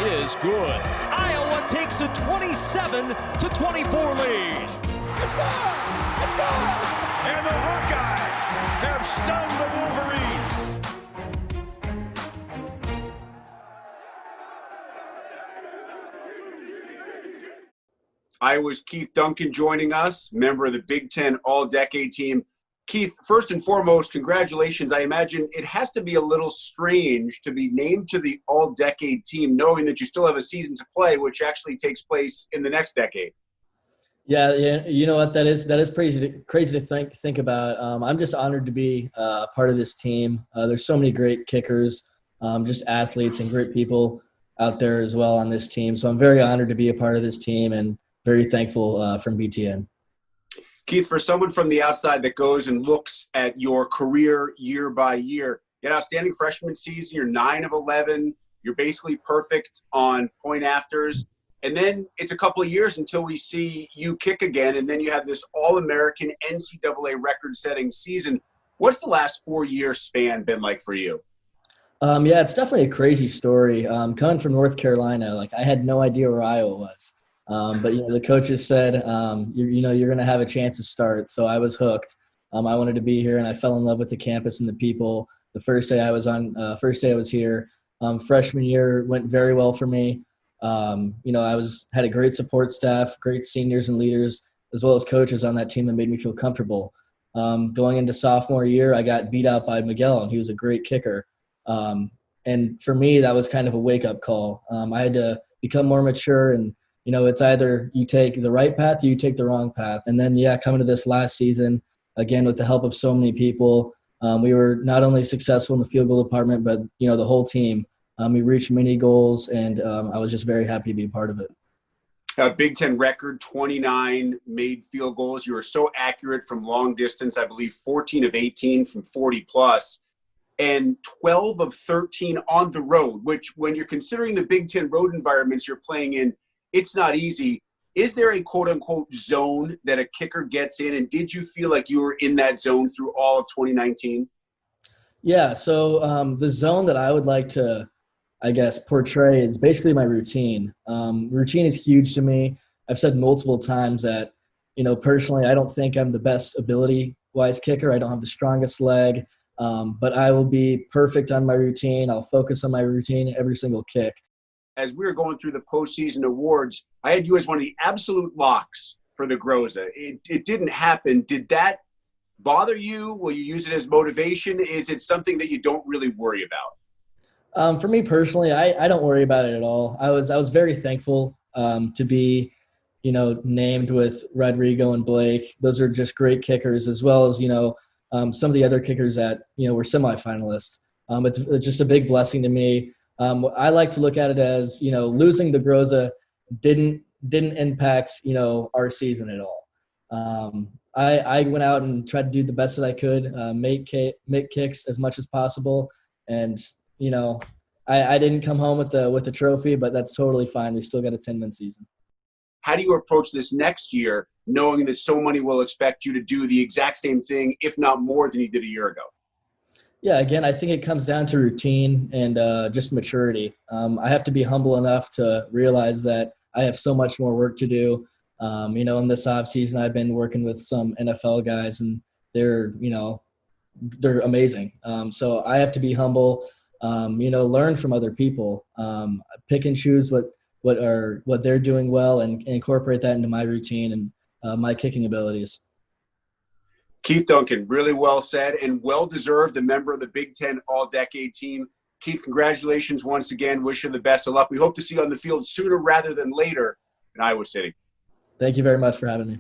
is good. Iowa takes a 27-24 lead. It's gone! It's gone! And the Hawkeyes have stunned the Wolverines. Iowa's Keith Duncan joining us, member of the BTN All-Decade Team. Keith, first and foremost, congratulations. I imagine it has to be a little strange to be named to the All-Decade Team, knowing that you still have a season to play, which actually takes place in the next decade. Yeah, you know what? That is crazy to think about. I'm just honored to be part of this team. There's so many great kickers, just athletes and great people out there as well on this team. So I'm very honored to be a part of this team and very thankful from BTN. Keith, for someone from the outside that goes and looks at your career year by year, you had outstanding freshman season, you're 9 of 11, you're basically perfect on point afters, and then it's a couple of years until we see you kick again, and then you have this All-American NCAA record-setting season. What's the last 4-year span been like for you? Yeah, it's definitely a crazy story. Coming from North Carolina, I had no idea where Iowa was. But the coaches said, you're going to have a chance to start. So I was hooked. I wanted to be here, and I fell in love with the campus and the people. The first day I was here. Freshman year went very well for me. I had a great support staff, great seniors and leaders, as well as coaches on that team that made me feel comfortable. Going into sophomore year, I got beat out by Miguel, and he was a great kicker. And for me, that was kind of a wake-up call. I had to become more mature and it's either you take the right path or you take the wrong path. And then, coming to this last season, again, with the help of so many people, we were not only successful in the field goal department, but, the whole team. We reached many goals, and I was just very happy to be a part of it. Big Ten record, 29 made field goals. You were so accurate from long distance, I believe 14 of 18 from 40+, and 12 of 13 on the road, which when you're considering the Big Ten road environments you're playing in, it's not easy. Is there a quote-unquote zone that a kicker gets in, and did you feel like you were in that zone through all of 2019? Yeah, so the zone that I would like to, portray is basically my routine. Routine is huge to me. I've said multiple times that, personally, I don't think I'm the best ability-wise kicker. I don't have the strongest leg, but I will be perfect on my routine. I'll focus on my routine every single kick. As we were going through the postseason awards, I had you as one of the absolute locks for the Groza. It didn't happen. Did that bother you? Will you use it as motivation? Is it something that you don't really worry about? For me personally, I don't worry about it at all. I was very thankful to be, named with Rodrigo and Blake. Those are just great kickers, as well as, some of the other kickers that, were semifinalists. It's just a big blessing to me. I like to look at it as, losing the Groza didn't impact, our season at all. I went out and tried to do the best that I could, make kicks as much as possible. And, I didn't come home with the trophy, but that's totally fine. We still got a 10-win season. How do you approach this next year, knowing that so many will expect you to do the exact same thing, if not more than you did a year ago? Yeah, again, I think it comes down to routine and just maturity. I have to be humble enough to realize that I have so much more work to do. In this offseason, I've been working with some NFL guys, and they're amazing. So I have to be humble, learn from other people, pick and choose what they're doing well and incorporate that into my routine and my kicking abilities. Keith Duncan, really well said and well-deserved, a member of the Big Ten All-Decade Team. Keith, congratulations once again. Wish you the best of luck. We hope to see you on the field sooner rather than later in Iowa City. Thank you very much for having me.